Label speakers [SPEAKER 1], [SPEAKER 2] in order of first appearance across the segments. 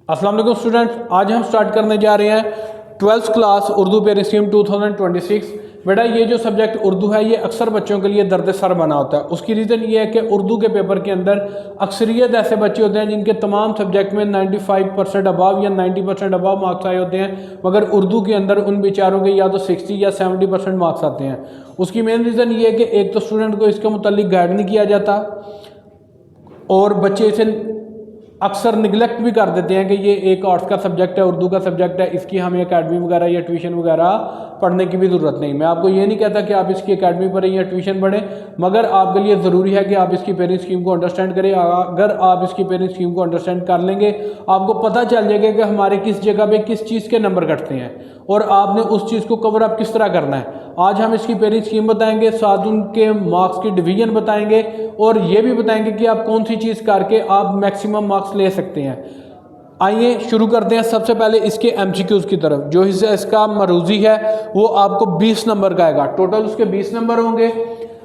[SPEAKER 1] अस्सलाम वालेकुम स्टूडेंट्स, आज हम स्टार्ट करने जा रहे हैं 12th class Urdu pairing scheme 2026। बेटा ये जो सब्जेक्ट उर्दू है ये अक्सर बच्चों के लिए दर्द सर बना होता है। उसकी रीज़न ये है कि उर्दू के पेपर के अंदर अक्सरियत ऐसे बच्चे होते हैं जिनके तमाम सब्जेक्ट में 95% अबाव या 90% अबाव मार्क्स आए होते हैं, मगर उर्दू के अंदर उन बेचारों के या तो 60 या 70% मार्क्स आते हैं। उसकी मेन रीज़न ये है कि एक तो स्टूडेंट को इसके मुतालिक गाइड नहीं किया जाता और बच्चे इसे अक्सर निगलेक्ट भी कर देते हैं कि ये एक आर्ट्स का सब्जेक्ट है, उर्दू का सब्जेक्ट है, इसकी हमें एकेडमी वगैरह या ट्यूशन वगैरह पढ़ने की भी ज़रूरत नहीं। मैं आपको ये नहीं कहता कि आप इसकी एकेडमी पढ़ें या ट्यूशन पढ़ें, मगर आपके लिए ज़रूरी है कि आप इसकी पेरेंट स्कीम को अंडरस्टैंड करें। अगर आप इसकी पेरेंट स्कीम को अंडरस्टैंड कर लेंगे, आपको पता चल जाएगा कि हमारे किस जगह पे किस चीज़ के नंबर कटते हैं और आपने उस चीज़ को कवर अप किस तरह करना है। आज हम इसकी पेरेंट स्कीम बताएंगे, साथ उनके मार्क्स की डिवीजन बताएंगे और ये भी बताएंगे कि आप कौन सी चीज़ करके आप मैक्सिमम मार्क्स ले सकते हैं। आइए शुरू करते हैं। सबसे पहले इसके एमसीक्यूज की तरफ। जो हिस्सा इसका मरूजी है वो आपको 20 नंबर का आएगा। टोटल उसके 20 नंबर होंगे।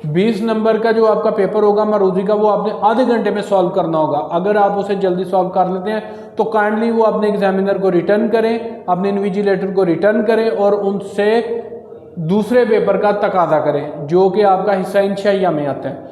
[SPEAKER 1] 20 नंबर का जो आपका पेपर होगा मरूजी का, वो आपने आधे घंटे में सॉल्व करना होगा। अगर आप उसे जल्दी सॉल्व कर लेते हैं तो काइंडली वो अपने एग्जामिनर को रिटर्न करें, अपने इन्विजिलेटर को रिटर्न करें और उनसे दूसरे पेपर का तकादा करें जो कि आपका हिस्सा इंशाइया में आता है।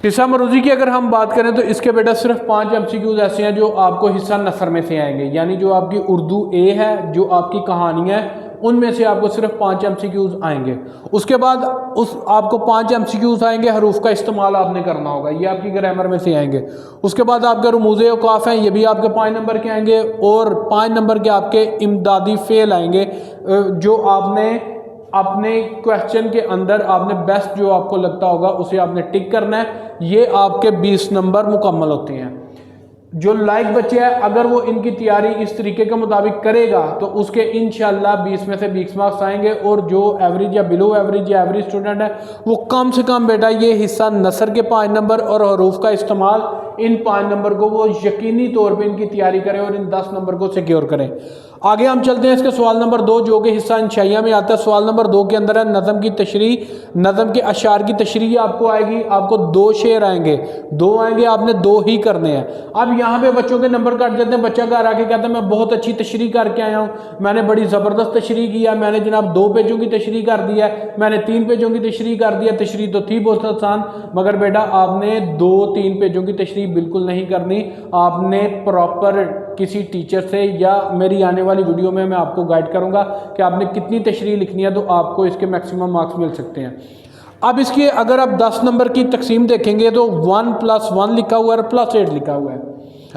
[SPEAKER 1] हिस्सा मरूजी की अगर हम बात करें तो इसके बेटा सिर्फ 5 एमसीक्यूज ऐसे हैं जो आपको हिस्सा नसर में से आएंगे, यानी जो आपकी उर्दू ए है, जो आपकी कहानी है, उनमें से आपको सिर्फ 5 एमसीक्यूज आएंगे। उसके बाद आपको 5 एमसीक्यूज आएंगे, हरूफ का इस्तेमाल आपने करना होगा, ये आपकी ग्रामर में से आएंगे। उसके बाद आपके रमूज़े औकाफ हैं, ये भी आपके 5 नंबर के आएंगे और 5 नंबर के आपके इमदादी फेल आएंगे, जो आपने अपने क्वेश्चन के अंदर आपने बेस्ट जो आपको लगता होगा उसे आपने टिक करना है। ये आपके 20 नंबर मुकम्मल होते हैं। जो लाइक बच्चे हैं, अगर वो इनकी तैयारी इस तरीके के मुताबिक करेगा तो उसके इंशाल्लाह 20 में से 20 मार्क्स आएंगे। और जो एवरेज या बिलो एवरेज या एवरेज स्टूडेंट है वो कम से कम बेटा ये हिस्सा नसर के 5 नंबर और हरूफ का इस्तेमाल, इन 5 नंबर को वो यकीनी तौर पे इनकी तैयारी करें और इन 10 नंबर को सिक्योर करें। आगे हम चलते हैं इसके सवाल नंबर 2 जो कि हिस्सा इंशाइया में आता है। सवाल नंबर 2 के अंदर है नज़म की तशरीह। नज़म के अशार की तशरीह आपको आएगी। आपको 2 शेर आएंगे, 2 आएंगे, आपने 2 ही करने हैं। अब यहाँ पे बच्चों के नंबर कट जाते हैं। बच्चा घर आके कहता है मैं बहुत अच्छी तशरीह करके आया हूँ, मैंने बड़ी ज़बरदस्त तशरीह किया, मैंने जनाब 2 पेजों की तशरीह कर दिया है, मैंने 3 पेजों की तशरीह कर दिया। तशरीह तो थी बहुत आसान, मगर बेटा आपने 2-3 पेजों की तशरीह बिल्कुल नहीं करनी। आपने प्रॉपर किसी टीचर से या मेरी आने वाली वीडियो में मैं आपको गाइड करूंगा कि आपने कितनी तशरीह लिखनी है, तो आपको इसके मैक्सिमम मार्क्स मिल सकते हैं। अब इसके अगर आप 10 नंबर की तकसीम देखेंगे तो 1+1 लिखा हुआ है, +8 लिखा हुआ है।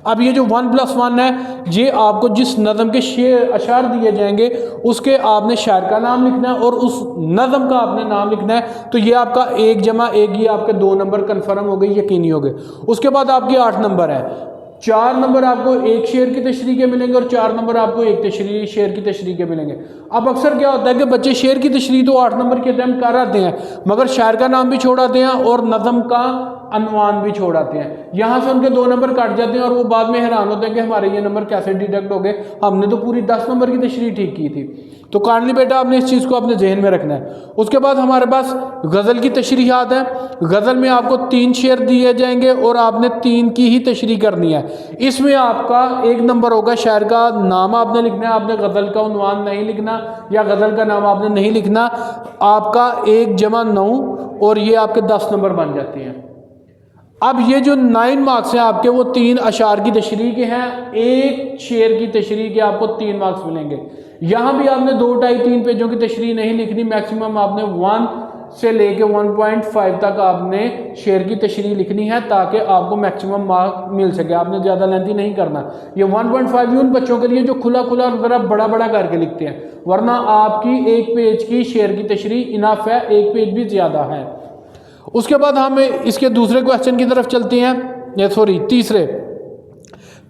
[SPEAKER 1] अब ये जो 1+1 है, ये आपको जिस नज़म के शेर अशार दिए जाएंगे उसके आपने शायर का नाम लिखना है और उस नज़म का आपने नाम लिखना है। तो ये आपका 1+1, ये आपके 2 नंबर कन्फर्म हो गए, यकीनी हो गए। उसके बाद आपके 8 नंबर है। 4 नंबर आपको एक शेर की तशरीह के मिलेंगे और 4 नंबर आपको एक शेर की तशरीह के मिलेंगे। अब अक्सर क्या होता है कि बच्चे शेर की तशरीह तो 8 नंबर के अटैम्प्ट कर आते हैं, मगर शायर का नाम भी छोड़ आते हैं और नज़म का अनवान भी छोड़ आते हैं। यहाँ से उनके 2 नंबर कट जाते हैं और वो बाद में हैरान होते हैं कि हमारे ये नंबर कैसे डिडक्ट हो गए, हमने तो पूरी 10 नंबर की तशरीह ठीक की थी। तो काइंडली बेटा आपने इस चीज़ को अपने जहन में रखना है। उसके बाद हमारे पास गज़ल की तशरीहात है। गज़ल में आपको 3 शेर दिए जाएंगे और आपने 3 की ही तशरीह करनी है। इसमें आपका 1 नंबर होगा, शायर का नाम आपने लिखना है, आपने गज़ल का उन्वान नहीं लिखना या गज़ल का नाम आपने नहीं लिखना। आपका 1+9 और ये आपके 10 नंबर बन जाते हैं। अब ये जो 9 मार्क्स हैं आपके, वो 3 अशार की तशरीह के हैं, 1 शेर की तशरीह के आपको 3 मार्क्स मिलेंगे। यहाँ भी आपने 2-2.5-3 पेजों की तशरीह नहीं लिखनी, मैक्सिमम आपने 1 से लेके 1.5 तक आपने शेर की तशरीह लिखनी है ताकि आपको मैक्सिमम मार्क मिल सके। आपने ज़्यादा लेंथी नहीं करना। ये 1.5 उन बच्चों के लिए जो खुला खुला ज़रा बड़ा बड़ा करके लिखते हैं, वरना आपकी 1 पेज की शेर की तशरीह इनफ है, 1 पेज भी ज़्यादा है। उसके बाद हम इसके दूसरे क्वेश्चन की तरफ चलते हैं, तीसरे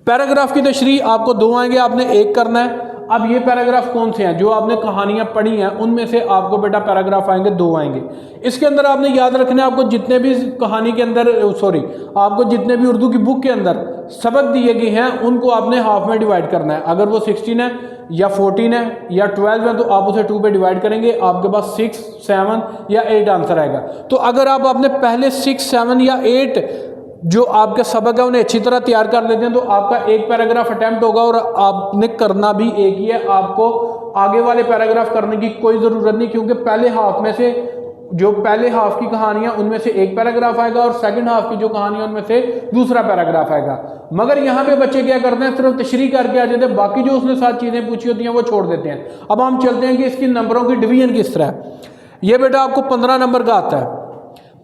[SPEAKER 1] पैराग्राफ की तशरीह। आपको 2 आएंगे, आपने 1 करना है। अब ये पैराग्राफ कौन से हैं? जो आपने कहानियाँ पढ़ी हैं उनमें से आपको बेटा पैराग्राफ आएंगे, 2 आएंगे। इसके अंदर आपने याद रखना है, आपको जितने भी कहानी के अंदर आपको जितने भी उर्दू की बुक के अंदर सबक दिए गए हैं उनको आपने हाफ में डिवाइड करना है। अगर वो 16 है या 14 है या 12 है तो आप उसे 2 पे डिवाइड करेंगे, आपके पास 6, 7 या 8 आंसर आएगा। तो अगर आप अपने पहले 6, 7 या 8 जो आपके सबक है उन्हें अच्छी तरह तैयार कर लेते हैं तो आपका एक पैराग्राफ अटैम्प्ट होगा और आपने करना भी एक ही है। आपको आगे वाले पैराग्राफ करने की कोई ज़रूरत नहीं, क्योंकि पहले हाफ में से जो पहले हाफ की कहानियां उनमें से एक पैराग्राफ आएगा और सेकंड हाफ की जो कहानियां उनमें से दूसरा पैराग्राफ आएगा। मगर यहाँ पे बच्चे क्या करते हैं, सिर्फ तशरीह करके आ जाते हैं, बाकी जो उसने 7 चीज़ें पूछी होती हैं वो छोड़ देते हैं। अब हम चलते हैं कि इसकी नंबरों की डिवीजन किस तरह है। ये बेटा आपको 15 नंबर का आता है।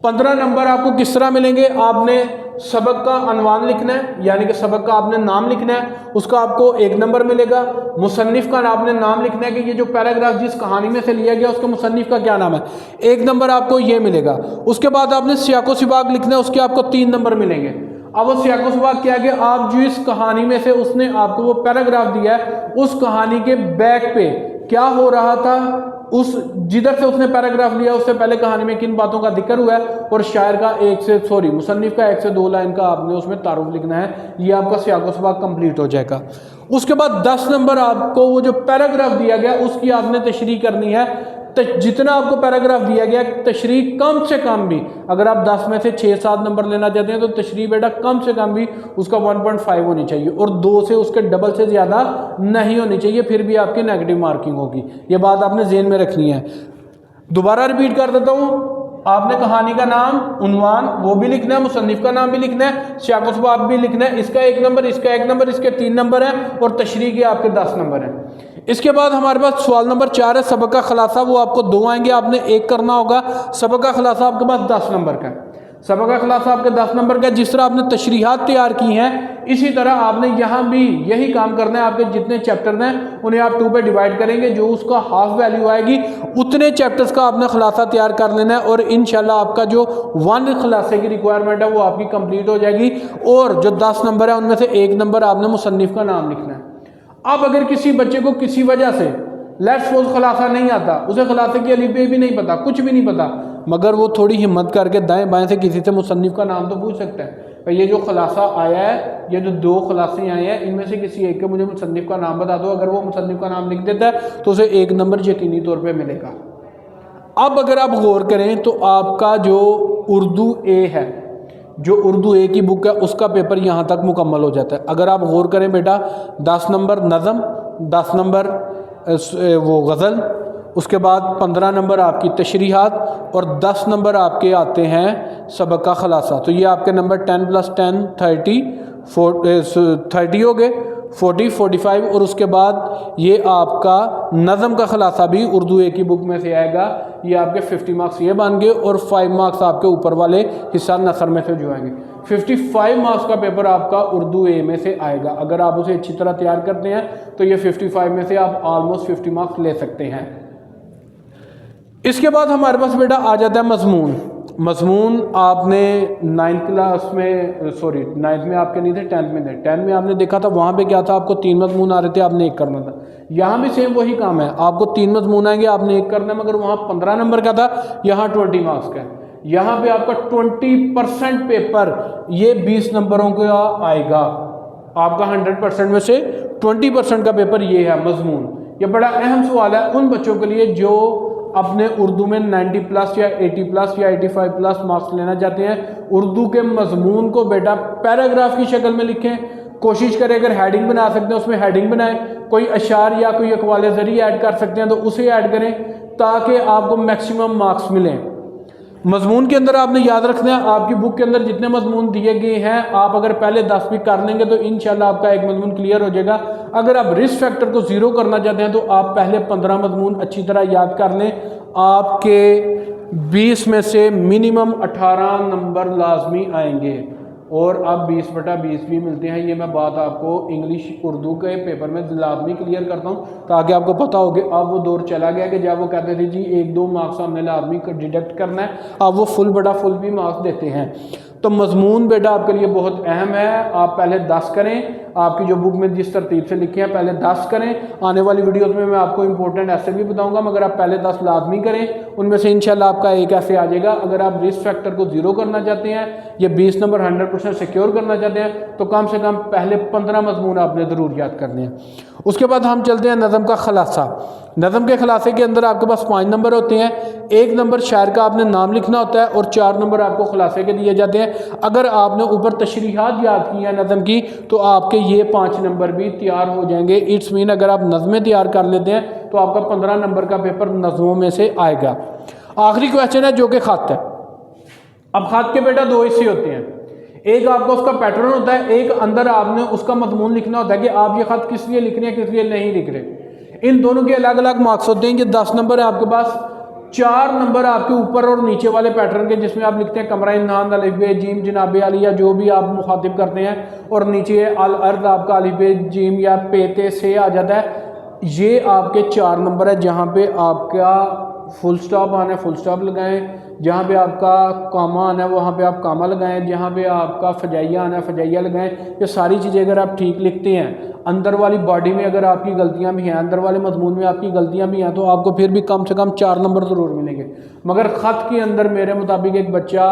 [SPEAKER 1] 15 नंबर आपको किस तरह मिलेंगे, आपने सबक का अनवान लिखना है, यानी कि सबक का आपने नाम लिखना है, उसका आपको 1 नंबर मिलेगा। मुसन्निफ का आपने नाम लिखना है कि ये जो पैराग्राफ जिस कहानी में से लिया गया उसके मुसन्निफ का क्या नाम है, 1 नंबर आपको ये मिलेगा। उसके बाद आपने सियाको सिबाक लिखना है, उसके आपको 3 नंबर मिलेंगे। अब वो सियाको सिबाक क्या है कि आप जिस कहानी में से उसने आपको वो पैराग्राफ दिया है उस कहानी के बैक पे क्या हो रहा था, उस जिधर से उसने पैराग्राफ लिया उससे पहले कहानी में किन बातों का जिक्र हुआ है, और शायर का मुसन्निफ का 1 से 2 लाइन का आपने उसमें तारुफ लिखना है। ये आपका सियाको सिबाक कंप्लीट हो जाएगा। उसके बाद 10 नंबर आपको वो जो पैराग्राफ दिया गया उसकी आपने तशरीह करनी है। जितना आपको पैराग्राफ दिया गया तशरीह कम से कम भी, अगर आप 10 में से 6-7 नंबर लेना चाहते हैं तो तशरीह बेटा कम से कम भी उसका 1.5 होनी चाहिए और 2 से उसके डबल से ज़्यादा नहीं होनी चाहिए, फिर भी आपकी नेगेटिव मार्किंग होगी। ये बात आपने ज़हन में रखनी है। दोबारा रिपीट कर देता हूँ, आपने कहानी का नाम, उन्वान वो भी लिखना है, मुसन्निफ का नाम भी लिखना है, सियाको सिबाक भी लिखना है, इसका 1 नंबर, इसका 1 नंबर, इसके 3 नंबर है और तशरीह के आपके 10 नंबर हैं। इसके बाद हमारे पास सवाल नंबर 4 है, सबक का खुलासा। वो आपको 2 आएंगे, आपने 1 करना होगा। सबक का खुलासा आपके पास 10 नंबर का है। सबक का खुलासा आपके 10 नंबर का। जिस तरह आपने तशरीहात तैयार की हैं इसी तरह आपने यहाँ भी यही काम करना है। आपके जितने चैप्टर हैं उन्हें आप 2 पे डिवाइड करेंगे, जो उसका हाफ वैल्यू आएगी उतने चैप्टर्स का आपने खुलासा तैयार कर लेना है और इंशाल्लाह आपका जो 1 खुलासे की रिक्वायरमेंट है वो आपकी कंप्लीट हो जाएगी। और जो 10 नंबर है उनमें से 1 नंबर आपने मुसन्निफ का नाम लिखना है। अब अगर किसी बच्चे को किसी वजह से लेट्स सपोज खुलासा नहीं आता, उसे खुलासे की अलीफ भी नहीं पता, कुछ भी नहीं पता, मगर वो थोड़ी हिम्मत करके दाएं बाएं से किसी से मुसन्निफ का नाम तो पूछ सकता है, भाई ये जो खुलासा आया है, ये जो 2 खुलासे आए हैं इनमें से किसी एक के मुझे मुसन्निफ का नाम बता दो। अगर वो मुसन्निफ का नाम लिख देता है तो उसे 1 नंबर यकीनी तौर पर मिलेगा। अब अगर आप गौर करें तो आपका जो उर्दू ए है, जो उर्दू ए की बुक है उसका पेपर यहाँ तक मुकम्मल हो जाता है। अगर आप गौर करें बेटा, 10 नंबर नज़म, 10 नंबर वो गज़ल, उसके बाद 15 नंबर आपकी तशरीहात और 10 नंबर आपके आते हैं सबक का खुलासा। तो ये आपके नंबर 10 + 10 30 हो गए, 40 45 और उसके बाद ये आपका नज़म का खुलासा भी उर्दू ए की बुक में से आएगा। ये आपके 50 मार्क्स ये बन गए और 5 मार्क्स आपके ऊपर वाले हिस्सा नसर में से जो आएंगे। 55 मार्क्स का पेपर आपका उर्दू ए में से आएगा। अगर आप उसे अच्छी तरह तैयार करते हैं तो ये 55 में से आप ऑलमोस्ट 50 मार्क्स ले सकते हैं। इसके बाद हमारे पास बेटा आ जाता है मजमून। मजमून आपने 9th क्लास में 9th में आपके नहीं थे, 10th में थे। 10th में आपने देखा था वहाँ पे क्या था, आपको 3 मजमून आ रहे थे, आपने 1 करना था। यहाँ भी सेम वही काम है, आपको 3 मजमून आएंगे, आपने 1 करना है, मगर वहाँ 15 नंबर का था, यहाँ 20 मार्क्स का है। यहाँ पे आपका 20% पेपर ये 20 नंबरों का आएगा। आपका 100% में से 20% का पेपर ये है मजमून। ये बड़ा अहम सवाल है उन बच्चों के लिए जो अपने उर्दू में 90+ या 80+ या 85+ मार्क्स लेना चाहते हैं। उर्दू के मजमून को बेटा पैराग्राफ की शक्ल में लिखें, कोशिश करें अगर हेडिंग बना सकते हैं उसमें हेडिंग बनाएं, कोई अशार या कोई अक़वाल ज़री ऐड कर सकते हैं तो उसे ऐड करें ताकि आपको मैक्सिमम मार्क्स मिलें। मजमून के अंदर आपने याद रखना है, आपकी बुक के अंदर जितने मजमून दिए गए हैं आप अगर पहले 10 भी कर लेंगे तो इंशाल्लाह आपका 1 मजमून क्लियर हो जाएगा। अगर आप रिस्क फैक्टर को 0 करना चाहते हैं तो आप पहले 15 मजमून अच्छी तरह याद कर लें। आपके 20 में से मिनिमम 18 नंबर लाजमी आएंगे और अब 20/20 भी मिलते हैं। ये मैं बात आपको इंग्लिश उर्दू के पेपर में लाजमी क्लियर करता हूँ ताकि आपको पता हो कि अब वो दौर चला गया कि जब वो कहते थे जी 1-2 मार्क्स हमने लाजमी डिडक्ट करना है, अब वो फुल भी मार्क्स देते हैं। तो मजमून बेटा आपके लिए बहुत अहम है। आप पहले 10 करें, आपकी जो बुक में जिस तरतीब से लिखे हैं पहले 10 करें। आने वाली वीडियोस में मैं आपको इंपॉर्टेंट ऐसे भी बताऊंगा, मगर आप पहले 10 लाजमी करें, उनमें से इंशाल्लाह आपका 1 ऐसे आ जाएगा। अगर आप रिस्क फैक्टर को 0 करना चाहते हैं या 20 नंबर 100% सिक्योर करना चाहते हैं तो कम से कम पहले 15 मजमून आपने ज़रूर याद करने हैं। उसके बाद हम चलते हैं नज़म का खुलासा। नज़म के खलासे के अंदर आपके पास 5 नंबर होते हैं। 1 नंबर शायर का आपने नाम लिखना होता है और 4 नंबर आपको खलासे के दिए जाते हैं। अगर आपने ऊपर तशरीहात याद की हैं नज़म की तो आपके ये 5 नंबर भी तैयार हो जाएंगे। इट्स मीन अगर आप नज़में तैयार कर लेते हैं तो आपका 15 नंबर का पेपर नज़मों में से आएगा। आखिरी क्वेश्चन है जो कि ख़त है। अब ख़त के बेटा 2 हिस्से होते हैं, एक आपका उसका पैटर्न होता है, एक अंदर आपने उसका मजमून लिखना होता है कि आप ये ख़त किस लिए लिख रहे हैं किस लिए नहीं लिख रहे। इन दोनों के अलग अलग मार्क्स होते हैं। ये 10 नंबर है आपके पास, 4 नंबर आपके ऊपर और नीचे वाले पैटर्न के जिसमें आप लिखते हैं कमरा इन्हान अलिफ बे जीम जनाबे अली या जो भी आप मुखातिब करते हैं, और नीचे अल अर्द आपका अलिफ बे जीम या पेते से आ जाता है। ये आपके 4 नंबर है जहाँ पे आपका फुल स्टॉप आना है फुल स्टॉप लगाएं, जहाँ पे आपका कामा आना है वहाँ पे आप कामा लगाएं, जहाँ पे आपका फजाइया आना है फजाइया लगाएं। ये सारी चीज़ें अगर आप ठीक लिखते हैं, अंदर वाली बॉडी में अगर आपकी गलतियाँ भी हैं, अंदर वाले मजमून में आपकी गलतियाँ भी हैं, तो आपको फिर भी कम से कम 4 नंबर ज़रूर मिलेंगे। मगर ख़त के अंदर मेरे मुताबिक एक बच्चा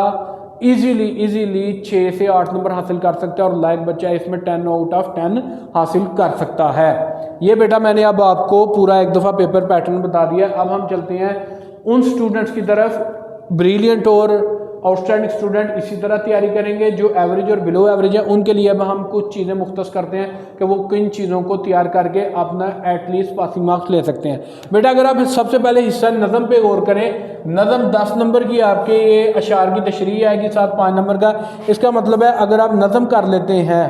[SPEAKER 1] इजीली 6 से 8 नंबर हासिल कर सकता है और लायक बच्चा इसमें 10 आउट ऑफ 10 हासिल कर सकता है। ये बेटा मैंने अब आपको पूरा एक दफ़ा पेपर पैटर्न बता दिया। अब हम चलते हैं उन स्टूडेंट्स की तरफ, ब्रिलियंट और आउटस्टैंडिंग स्टूडेंट इसी तरह तैयारी करेंगे, जो एवरेज और बिलो एवरेज है उनके लिए अब हम कुछ चीज़ें मुख्तस करते हैं कि वो किन चीज़ों को तैयार करके अपना एटलीस्ट पासिंग मार्क्स ले सकते हैं। बेटा अगर आप सबसे पहले हिस्सा नज़म पे गौर करें, नज़म 10 नंबर की आपके ये अशार की तशरीह आएगी, साथ 5 नंबर का। इसका मतलब है अगर आप नज़म कर लेते हैं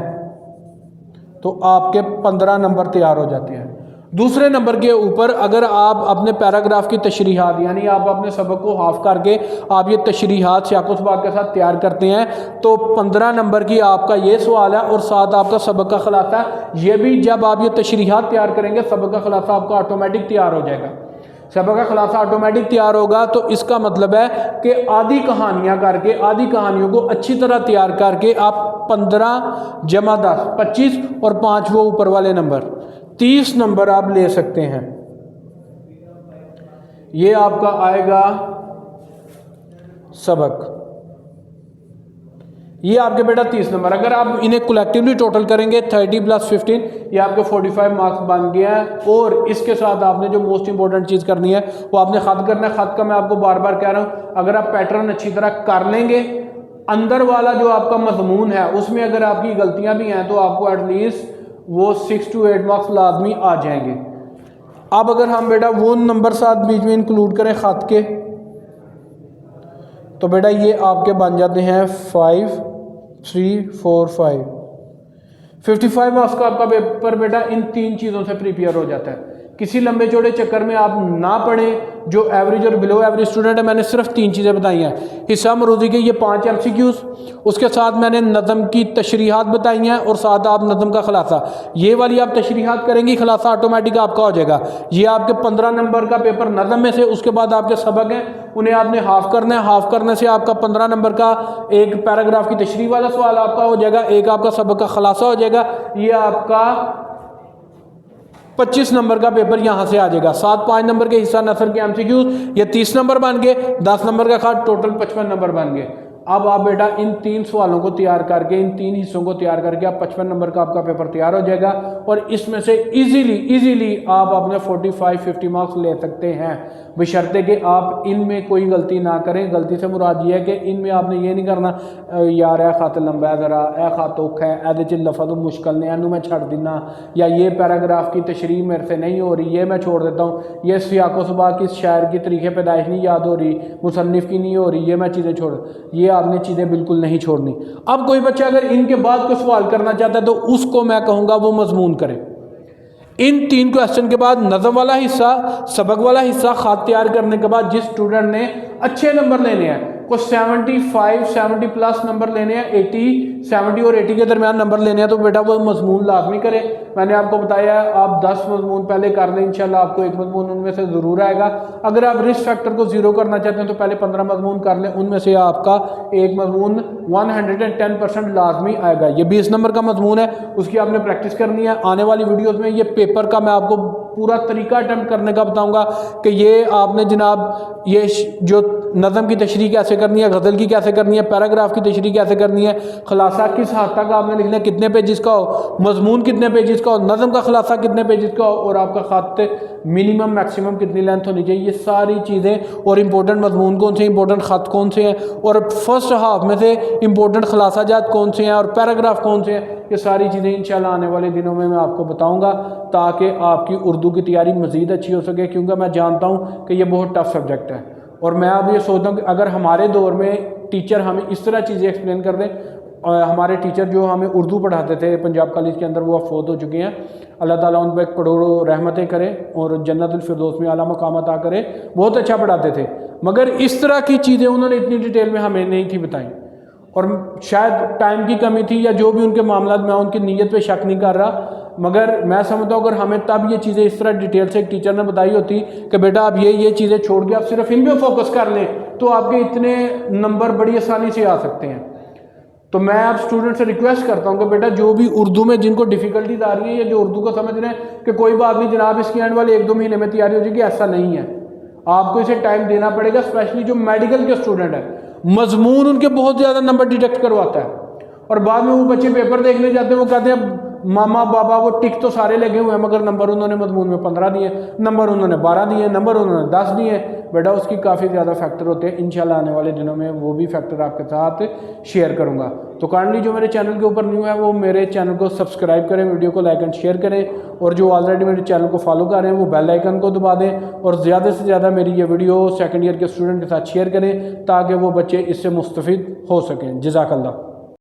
[SPEAKER 1] तो आपके 15 नंबर तैयार हो जाते हैं। दूसरे नंबर के ऊपर अगर आप अपने पैराग्राफ की तशरीहात यानी आप अपने सबक को हाफ करके आप ये तशरीहात शाकुसबाग के साथ तैयार करते हैं तो 15 नंबर की आपका ये सवाल है और साथ आपका सबक का खुलासा। ये भी जब आप ये तशरीहात तैयार करेंगे सबक का खुलासा आपका ऑटोमेटिक तैयार हो जाएगा। सबक का खुलासा ऑटोमेटिक तैयार होगा तो इसका मतलब है कि आधी कहानियाँ करके, आधी कहानियों को अच्छी तरह तैयार करके आप 15 जमा 10 25 और 5 वो ऊपर वाले नंबर 30 नंबर आप ले सकते हैं। ये आपका आएगा सबक, ये आपके बेटा 30 नंबर। अगर आप इन्हें कलेक्टिवली टोटल करेंगे 30 + 15 ये आपके 45 मार्क्स बन गया है। और इसके साथ आपने जो मोस्ट इंपॉर्टेंट चीज़ करनी है वो आपने ख़त करना है। ख़त का मैं आपको बार बार कह रहा हूँ, अगर आप पैटर्न अच्छी तरह कर लेंगे, अंदर वाला जो आपका मजमून है उसमें अगर आपकी गलतियाँ भी हैं तो आपको एटलीस्ट वो 6 to 8 मार्क्स लाजमी आ जाएंगे। अब अगर हम बेटा वो नंबर साथ बीच में इंक्लूड करें ख़त के तो बेटा ये आपके बन जाते हैं 5 3 4 5 55 मार्क्स का आपका पेपर बेटा इन 3 चीज़ों से प्रिपेयर हो जाता है। किसी लंबे चौड़े चक्कर में आप ना पढ़ें। जो एवरेज और बिलो एवरेज स्टूडेंट है मैंने सिर्फ 3 चीज़ें बताई हैं, हिस्सा मरूज़ी के ये 5 MCQs, उसके साथ मैंने नज़म की तशरीहात बताई हैं और साथ आप नज़म का खुलासा, ये वाली आप तशरीहात करेंगी खुलासा ऑटोमेटिक आपका हो जाएगा। ये आपके 15 नंबर का पेपर नज़म में से। उसके बाद आपके सबक हैं उन्हें आपने हाफ करना है, हाफ करने से आपका 15 नंबर का एक पैराग्राफ की तशरीह वाला सवाल आपका हो जाएगा, एक आपका सबक का खुलासा हो जाएगा। ये आपका 25 नंबर का पेपर यहाँ से आ जाएगा। 7 5 नंबर के हिस्सा नसर के MCQ ये 30 नंबर बन गए, 10 नंबर का खाट टोटल 55 नंबर बन गए। अब आप बेटा इन 3 सवालों को तैयार करके, इन 3 हिस्सों को तैयार करके आप 55 नंबर का आपका पेपर तैयार हो जाएगा और इसमें से इजीली आप अपने 45 50 मार्क्स ले सकते हैं, बशर्ते कि आप इनमें कोई गलती ना करें। गलती से मुराद ये है कि इनमें आपने ये नहीं करना यार ए खत लंबा है ज़रा, ए खत औखा है, एदे च लफज मुश्किल ने, एनू मैं छड़ देना, या ये पैराग्राफ की तशरीह मेरे से नहीं हो रही, ये मैं छोड़ देता हूँ, ये सियाको सुबह की शायर की तरीक़े पैदाइश नहीं याद हो रही, मुसन्निफ़ की नहीं हो रही, ये मैं चीज़ें छोड़, ये आपने चीज़ें बिल्कुल नहीं छोड़नी। अब कोई बच्चा अगर इनके बाद कोई सवाल करना चाहता है तो उसको मैं कहूँगा वो मजमून करे। इन 3 क्वेश्चन के बाद नज़म वाला हिस्सा, सबक वाला हिस्सा, खात तैयार करने के बाद जिस स्टूडेंट ने अच्छे नंबर लेने हैं, को 75 70 प्लस नंबर लेने हैं, 80 70 और 80 के दरमियान नंबर लेने हैं, तो बेटा वो मजमून लाजमी करे। मैंने आपको बताया आप 10 मजमून पहले कर लें, इंशाल्लाह आपको एक मजमून उनमें से ज़रूर आएगा। अगर आप रिस्क फैक्टर को 0 करना चाहते हैं तो पहले 15 मजमून कर लें, उनमें से आपका एक मजमून 110% लाजमी आएगा। ये 20 नंबर का मजमून है, उसकी आपने प्रैक्टिस करनी है। आने वाली वीडियोज़ में ये पेपर का मैं आपको पूरा तरीका अटेम्प्ट करने का बताऊँगा कि ये आपने जनाब ये जो नज़म की तशरीह कैसे कैसे करनी है, गज़ल की कैसे करनी है, पैराग्राफ की तशरीह कैसे करनी है, खुलासा किस हद तक आपने लिखना है, कितने पेजेस का हो, मजमून कितने पेजेस का हो, नज़म का खुलासा कितने पेजेस का हो, और आपका ख़त मिनिमम मैक्सिमम कितनी लेंथ होनी चाहिए, ये सारी चीज़ें, और इंपॉर्टेंट मजमून कौन से, इंपॉर्टेंट ख़त कौन से हैं, और फर्स्ट हाफ में से इंपॉर्टेंट खुलासा जात कौन से हैं, और पैराग्राफ कौन से हैं, ये सारी चीज़ें इंशाल्लाह आने वाले दिनों में मैं आपको बताऊँगा, ताकि आपकी उर्दू की तैयारी मज़ीद अच्छी हो सके, क्योंकि मैं जानता हूँ कि ये बहुत टफ सब्जेक्ट है। और मैं अब ये सोचता हूँ कि अगर हमारे दौर में टीचर हमें इस तरह चीज़ें एक्सप्लेन कर दें, और हमारे टीचर जो हमें उर्दू पढ़ाते थे पंजाब कॉलेज के अंदर, वो अब फौत हो चुके हैं, अल्लाह ताला उन पर करोड़ों रहमतें करे और जन्नतुल फिरदौस में आला मकाम अता करे, बहुत अच्छा पढ़ाते थे, मगर इस तरह की चीज़ें उन्होंने इतनी डिटेल में हमें नहीं थी बताई, और शायद टाइम की कमी थी या जो भी उनके मामला, मैं उनकी नीयत पे शक नहीं कर रहा, मगर मैं समझता हूँ अगर हमें तब ये चीज़ें इस तरह डिटेल से एक टीचर ने बताई होती कि बेटा आप ये चीज़ें छोड़ के आप सिर्फ इन पे फोकस कर लें, तो आपके इतने नंबर बड़ी आसानी से आ सकते हैं। तो मैं आप स्टूडेंट से रिक्वेस्ट करता हूँ कि बेटा जो भी उर्दू में जिनको डिफ़िकल्टीज आ रही है, या जो उर्दू को समझ रहे हैं कि कोई बात नहीं जनाब इसकी एंड वाले 1-2 महीने में तैयारी हो जाएगी, ऐसा नहीं है, आपको इसे टाइम देना पड़ेगा। स्पेशली जो मेडिकल के स्टूडेंट है, मजमून उनके बहुत ज़्यादा नंबर डिटेक्ट करवाता है, और बाद में वो बच्चे पेपर देखने जाते हैं, वो कहते हैं मामा बाबा वो टिक तो सारे लगे हुए हैं, मगर नंबर उन्होंने मजमून में 15 दिए, नंबर उन्होंने 12 दिए, नंबर उन्होंने 10 दिए। बेटा उसकी काफ़ी ज़्यादा फैक्टर होते हैं, इंशाल्लाह आने वाले दिनों में वो भी फैक्टर आपके साथ शेयर करूँगा। तो काइंडली जो मेरे चैनल के ऊपर न्यू है वो मेरे चैनल को सब्सक्राइब करें, वीडियो को लाइक एंड शेयर करें, और जो ऑलरेडी मेरे चैनल को फॉलो कर रहे हैं वो बेल आइकन को दबा दें, और ज़्यादा से ज़्यादा मेरी ये वीडियो सेकंड ईयर के स्टूडेंट के साथ शेयर करें, ताकि वो बच्चे इससे मुस्तफ़ीद हो सकें। जज़ाकल्लाह।